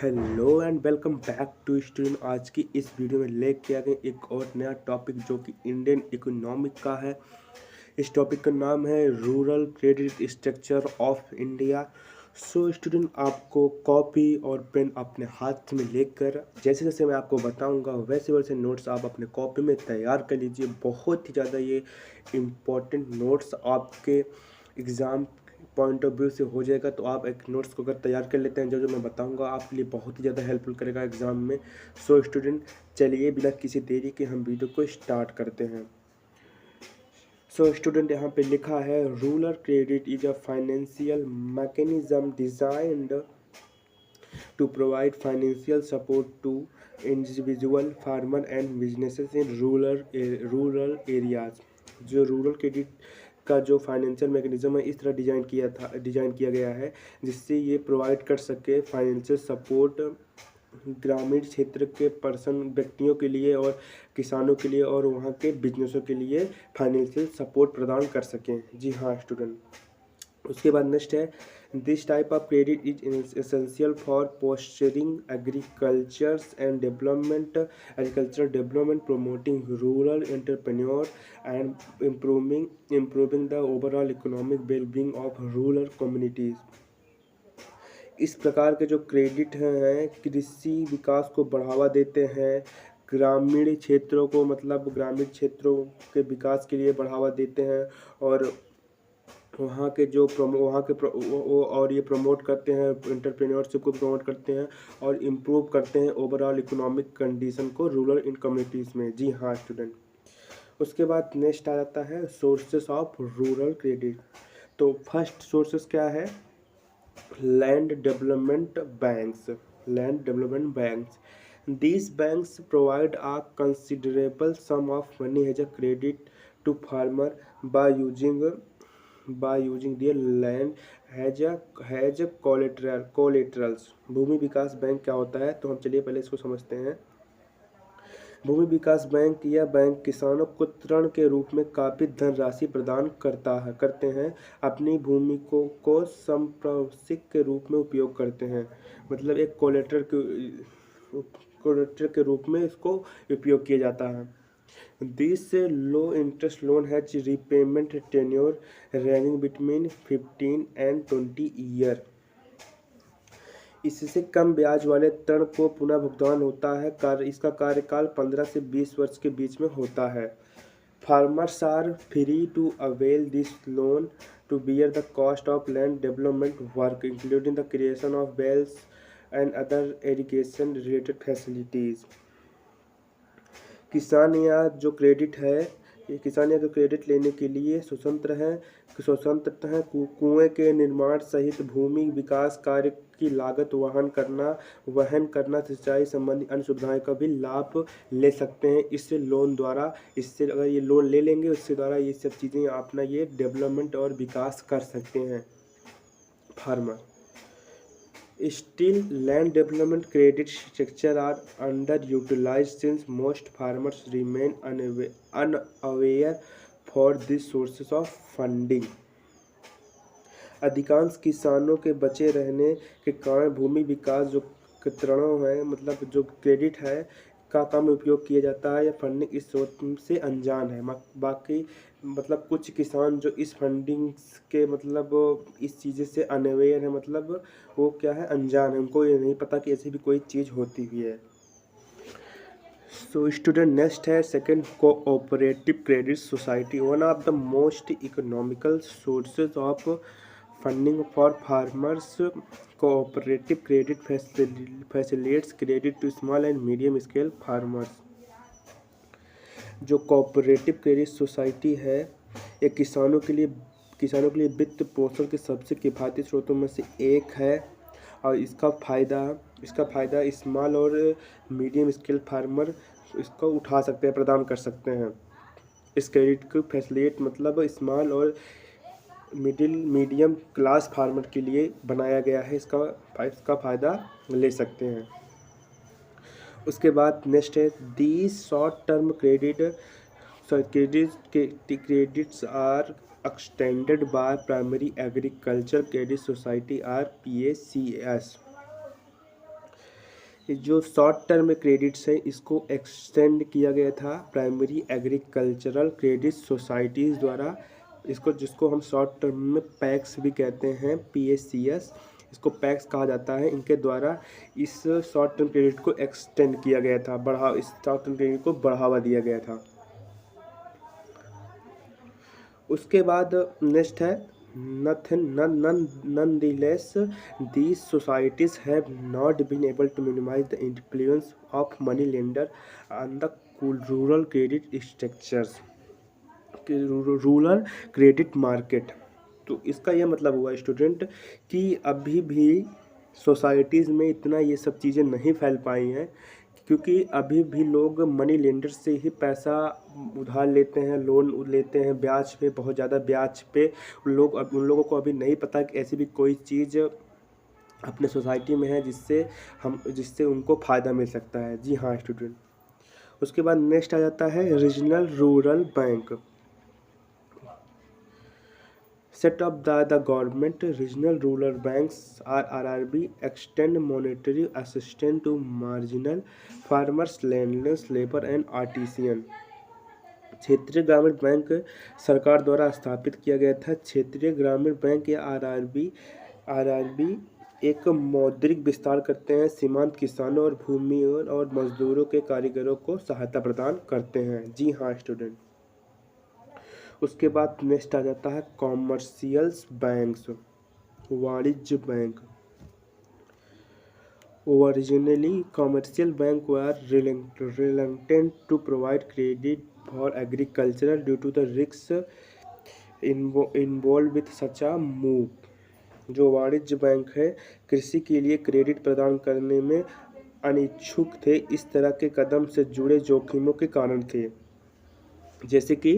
Hello and welcome back to student. आज की इस वीडियो में लेके आ गए एक और नया टॉपिक जो कि इंडियन इकोनॉमिक का है। इस टॉपिक का नाम है rural credit structure of India. So student, आपको कॉपी और पेन अपने हाथ में लेकर जैसे जैसे मैं आपको बताऊंगा वैसे वैसे नोट्स आप अपने कॉपी में तैयार कर लीजिए। बहुत ही ज़्यादा ये इम्पोर्टेंट नोट्स आपके एग्ज़ाम पॉइंट ऑफ व्यू से हो जाएगा। तो आप एक नोट्स को अगर तैयार कर लेते हैं, जो जो मैं बताऊंगा आपके लिए बहुत ही ज़्यादा हेल्पफुल करेगा एग्जाम में। सो स्टूडेंट, चलिए बिना किसी देरी के हम वीडियो को स्टार्ट करते हैं। सो स्टूडेंट, यहाँ पे लिखा है rural credit is a financial mechanism designed to provide financial support to individual farmer and businesses in rural areas। जो रूरल क्रेडिट का जो फाइनेंशियल मैकेनिज्म है इस तरह डिजाइन किया गया है जिससे ये प्रोवाइड कर सके फाइनेंशियल सपोर्ट ग्रामीण क्षेत्र के पर्सन व्यक्तियों के लिए और किसानों के लिए और वहाँ के बिजनेसों के लिए फाइनेंशियल सपोर्ट प्रदान कर सकें। जी हाँ स्टूडेंट। उसके बाद नेक्स्ट है this type of credit is essential for posturing agriculture development promoting rural entrepreneur and improving the overall economic wellbeing of rural communities. इस प्रकार के जो क्रेडिट हैं कृषि विकास को बढ़ावा देते हैं, ग्रामीण क्षेत्रों को मतलब ग्रामीण क्षेत्रों के विकास के लिए बढ़ावा देते हैं और वहाँ के जो और ये प्रमोट करते हैं, एंटरप्रेन्योरशिप को प्रमोट करते हैं और इम्प्रूव करते हैं ओवरऑल इकोनॉमिक कंडीशन को रूरल इन कम्युनिटीज़ में। जी हाँ स्टूडेंट। उसके बाद नेक्स्ट आ जाता है सोर्सेस ऑफ रूरल क्रेडिट। तो फर्स्ट सोर्सेस क्या है? Land development banks. These banks provide a considerable sum of money as a credit to farmer by using their land as a collaterals। भूमि विकास bank क्या होता है, तो हम चलिए पहले इसको समझते हैं। भूमि विकास बैंक यह बैंक किसानों को ऋण के रूप में काफी धनराशि प्रदान करते हैं, अपनी भूमि को संपार्श्विक के रूप में उपयोग करते हैं। मतलब एक कोलेटरल के रूप में इसको उपयोग किया जाता है। This low interest loan has repayment tenure ranking between 15 and 20 year. इससे कम ब्याज वाले ऋण को पुनः भुगतान होता है। इसका कार्यकाल 15 से 20 वर्ष के बीच में होता है। Farmers are free to avail this loan to bear the cost of land development work including the creation of wells and other irrigation related facilities. किसान या जो क्रेडिट लेने के लिए स्वतंत्र है कुएं के निर्माण सहित भूमि विकास कार्य की लागत वहन करना सिंचाई संबंधी अन्य सुविधाएं का भी लाभ ले सकते हैं इससे अगर ये लोन ले लेंगे उसके द्वारा ये सब चीज़ें अपना ये डेवलपमेंट और विकास कर सकते हैं farmer. Still, land development credit structure are underutilized since most farmers remain unaware for these sources of funding। अधिकांश किसानों के बचे रहने के कारण भूमि विकास जो ऋणों है मतलब जो क्रेडिट है का कम उपयोग किया जाता है या फंडिंग इस स्रोत से अनजान है। बाकी मतलब कुछ किसान जो इस फंडिंग के मतलब इस चीज़ से अनअवेयर है, मतलब वो क्या है, अनजान है, उनको ये नहीं पता कि ऐसी भी कोई चीज़ होती भी है। सो स्टूडेंट, नेक्स्ट है second cooperative credit society. One of the most economical sources of funding for farmers, cooperative credit facilitates credit to small and medium scale farmers. जो कोऑपरेटिव क्रेडिट सोसाइटी है ये किसानों के लिए वित्त पोषण के सबसे किफ़ायती स्रोतों में से एक है और इसका फ़ायदा स्मॉल और मीडियम स्केल फार्मर इसको उठा सकते हैं, प्रदान कर सकते हैं। इस क्रेडिट को फैसिलिटेट मतलब स्मॉल और मीडियम क्लास फार्मर के लिए बनाया गया है, इसका फ़ायदा ले सकते हैं। उसके बाद नेक्स्ट है the short term credits are extended by primary agriculture credit society or PACS। जो शॉर्ट टर्म क्रेडिट्स है इसको एक्सटेंड किया गया था प्राइमरी एग्रीकल्चरल क्रेडिट सोसाइटीज़ द्वारा, इसको जिसको हम शॉर्ट टर्म में पैक्स भी कहते हैं, PSCS, इसको पैक्स कहा जाता है। इनके द्वारा इस शॉर्ट टर्म क्रेडिट को एक्सटेंड किया गया था, इस शॉर्ट टर्म क्रेडिट को बढ़ावा दिया गया था। उसके बाद नेक्स्ट है nonetheless these societies have not been able to minimize the influence of money lender on the rural credit structures, rural credit market. तो इसका यह मतलब हुआ स्टूडेंट कि अभी भी सोसाइटीज़ में इतना ये सब चीज़ें नहीं फैल पाई हैं, क्योंकि अभी भी लोग मनी लेंडर से ही पैसा उधार लेते हैं, लोन लेते हैं ब्याज पे, बहुत ज़्यादा ब्याज पे। उन लोगों को अभी नहीं पता कि ऐसी भी कोई चीज़ अपने सोसाइटी में है जिससे उनको फ़ायदा मिल सकता है। जी हाँ स्टूडेंट। उसके बाद नेक्स्ट आ जाता है regional rural bank. Set up the government regional rural banks or RRB extend monetary assistance to marginal farmers, landless, labor and artisan। क्षेत्रीय ग्रामीण बैंक सरकार द्वारा स्थापित किया गया था। क्षेत्रीय ग्रामीण बैंक या आरआरबी एक मौद्रिक विस्तार करते हैं, सीमांत किसानों और भूमि और मजदूरों के कारीगरों को सहायता प्रदान करते हैं। जी हाँ स्टूडेंट। उसके बाद नेक्स्ट आ जाता है कॉमर्शियल बैंक्स, वाणिज्य bank. Originally commercial bank were reluctant to provide credit for agriculture due to the risks involved with such a move। जो वाणिज्य बैंक है कृषि के लिए क्रेडिट प्रदान करने में अनिच्छुक थे, इस तरह के कदम से जुड़े जोखिमों के कारण थे। जैसे कि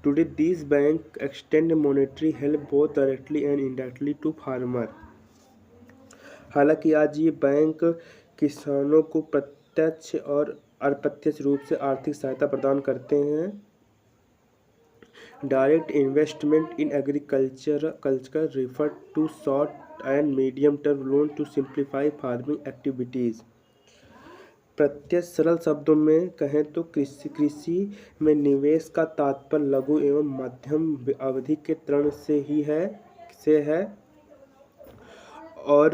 today this bank extend monetary help both directly and indirectly to farmer. हालांकि आज ये बैंक किसानों को प्रत्यक्ष और अप्रत्यक्ष रूप से आर्थिक सहायता प्रदान करते हैं। Direct investment in agriculture refer to short and medium term loan to simplify farming activities. प्रत्यक्ष सरल शब्दों में कहें तो कृषि में निवेश का तात्पर्य लघु एवं मध्यम अवधि के ऋण से है और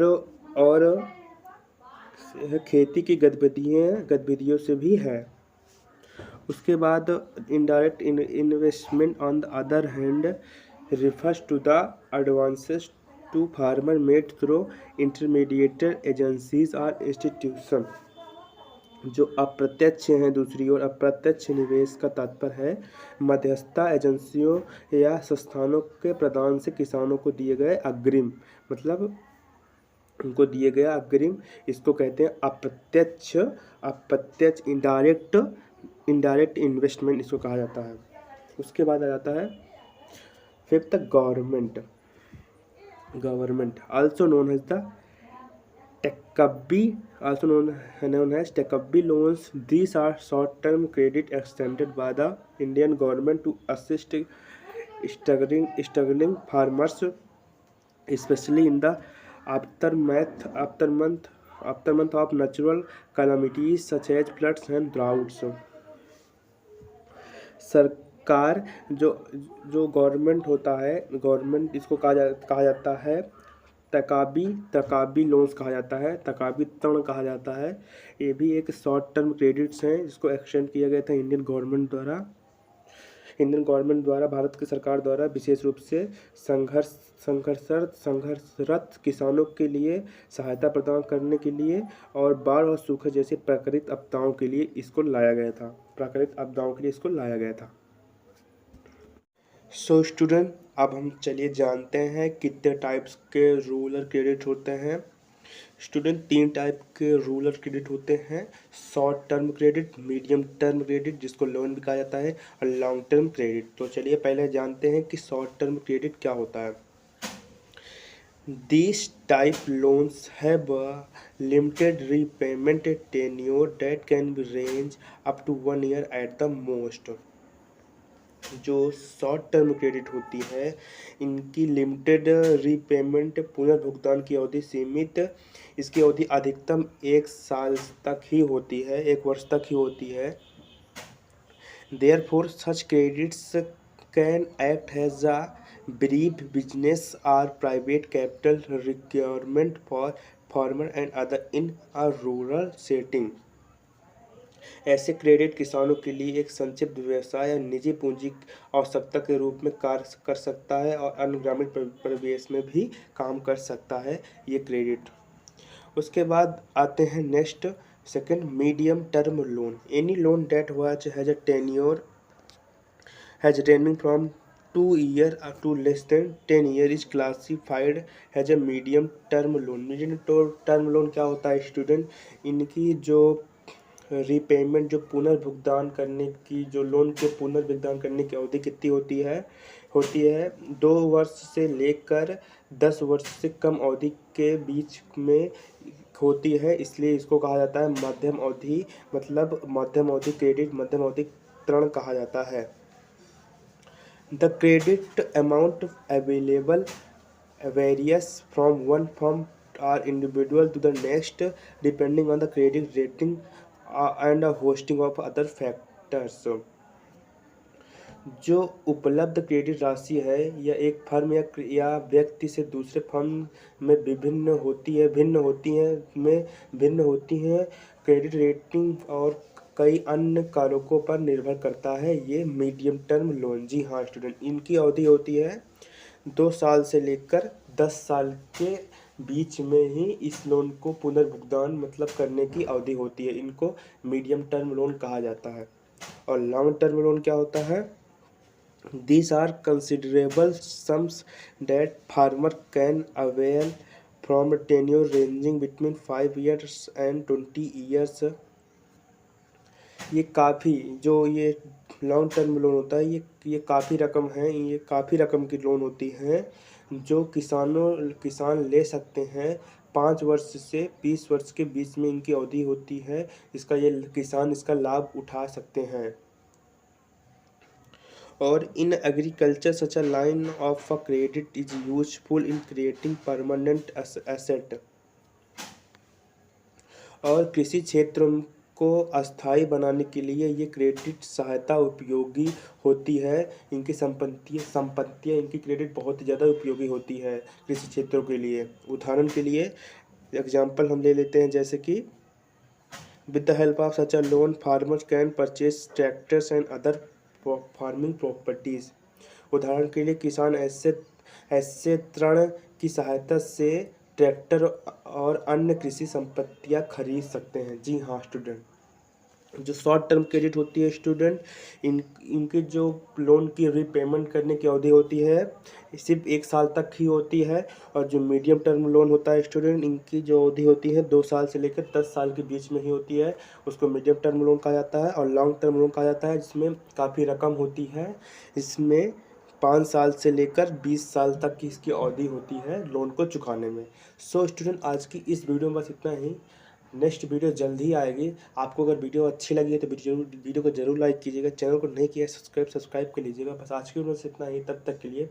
खेती की गतिविधियों से भी है। उसके बाद indirect investment on the other hand refers to the advances to farmer made through intermediator agencies और इंस्टीट्यूशन। जो अप्रत्यक्ष हैं, दूसरी ओर अप्रत्यक्ष निवेश का तात्पर्य है मध्यस्थता एजेंसियों या संस्थानों के प्रदान से किसानों को दिए गए अग्रिम, मतलब उनको दिए गए अग्रिम, इसको कहते हैं अप्रत्यक्ष इनडायरेक्ट इन्वेस्टमेंट इसको कहा जाता है। उसके बाद आ जाता है fifth government also known as the TACABI loans। These are short-term credit extended by the Indian government to assist struggling farmers, especially in the aftermath of natural calamities such as floods and droughts। सरकार जो government होता है, government इसको कहा जाता है तकाबी loans कहा जाता है, तकाबी ऋण कहा जाता है। ये भी एक शॉर्ट टर्म क्रेडिट्स हैं जिसको एक्सटेंड किया गया था इंडियन गवर्नमेंट द्वारा भारत की सरकार द्वारा विशेष रूप से संघर्षरत किसानों के लिए सहायता प्रदान करने के लिए और बाढ़ और सूखे जैसे प्राकृतिक आपदाओं के लिए इसको लाया गया था। सो स्टूडेंट, अब हम चलिए जानते हैं कितने टाइप्स के रूरल क्रेडिट होते हैं। स्टूडेंट, 3 टाइप के रूरल क्रेडिट होते हैं, short term credit, medium term credit जिसको लोन भी कहा जाता है, और लॉन्ग टर्म क्रेडिट। तो चलिए पहले जानते हैं कि शॉर्ट टर्म क्रेडिट क्या होता है। These type loans have a limited repayment tenure that can be range up to 1 year at the most। जो शॉर्ट टर्म क्रेडिट होती है, इनकी लिमिटेड रीपेमेंट पुनर्भुगतान की अवधि सीमित, इसकी अवधि अधिकतम 1 साल तक ही होती है, 1 वर्ष तक ही होती है। Therefore, such credits can act as a brief business or private capital requirement for farmer and other in a rural setting. ऐसे क्रेडिट किसानों के लिए एक संक्षिप्त व्यवसाय या निजी पूंजी आवश्यकता के रूप में कार्य कर सकता है और अन्य ग्रामीण परिवेश में भी काम कर सकता है ये क्रेडिट। उसके बाद आते हैं next second, medium term loan. Any loan that which has a tenure has ranging from 2 year to less than 10 year is classified as a medium term loan। Medium term loan क्या होता है student? इनकी जो repayment, जो पुनर्भुगतान करने की, जो लोन के पुनर्भुगतान करने की अवधि कितनी होती है 2 वर्ष से लेकर 10 वर्ष से कम अवधि के बीच में होती है, इसलिए इसको कहा जाता है मध्यम अवधि, मतलब मध्यम अवधि क्रेडिट, मध्यम अवधि ऋण कहा जाता है। The credit amount available varies from one firm or individual to the next depending on the credit rating and a hosting of other factors। जो उपलब्ध क्रेडिट राशि है यह एक फर्म या व्यक्ति से दूसरे फर्म में भिन्न होती हैं। क्रेडिट रेटिंग और कई अन्य कारकों पर निर्भर करता है ये मीडियम टर्म लोन। जी हाँ स्टूडेंट, इनकी अवधि होती है 2 साल से लेकर 10 साल के बीच में ही इस लोन को पुनर्भुगतान मतलब करने की अवधि होती है। इनको मीडियम टर्म लोन कहा जाता है। और लॉन्ग टर्म लोन क्या होता है? These are considerable sums that farmer can avail from a tenure ranging between 5 years and 20 years। ये काफ़ी जो ये लॉन्ग टर्म लोन होता है ये काफ़ी रकम है, ये काफ़ी रकम की लोन होती हैं जो किसान ले सकते हैं। 5 वर्ष से 20 वर्ष के बीच में इनकी अवधि होती है। किसान इसका लाभ उठा सकते हैं। और in agriculture such a line of a credit is useful in creating permanent asset. और कृषि क्षेत्र को अस्थायी बनाने के लिए ये क्रेडिट सहायता उपयोगी होती है। इनकी संपत्तियाँ इनकी क्रेडिट बहुत ही ज़्यादा उपयोगी होती है कृषि क्षेत्रों के लिए। उदाहरण के लिए एग्जाम्पल हम ले लेते हैं, जैसे कि with the help of such a loan farmers can purchase tractors and other farming properties. उदाहरण के लिए किसान ऐसे ऋण की सहायता से ट्रैक्टर और अन्य कृषि संपत्तियां खरीद सकते हैं। जी हाँ स्टूडेंट, जो शॉर्ट टर्म क्रेडिट होती है स्टूडेंट, इनके जो लोन की रीपेमेंट करने की अवधि होती है सिर्फ 1 साल तक ही होती है। और जो मीडियम टर्म लोन होता है स्टूडेंट, इनकी जो अवधि होती है 2 साल से लेकर 10 साल के बीच में ही होती है, उसको मीडियम टर्म लोन कहा जाता है। और लॉन्ग टर्म लोन कहा जाता है जिसमें काफ़ी रकम होती है, इसमें 5 साल से लेकर 20 साल तक की इसकी अवधि होती है लोन को चुकाने में। सो स्टूडेंट, आज की इस वीडियो में बस इतना ही। नेक्स्ट वीडियो जल्द ही आएगी। आपको अगर वीडियो अच्छी लगी है तो वीडियो को जरूर लाइक कीजिएगा। चैनल को नहीं किया सब्सक्राइब कर लीजिएगा। बस आज की वीडियो से इतना ही, तब तक के लिए।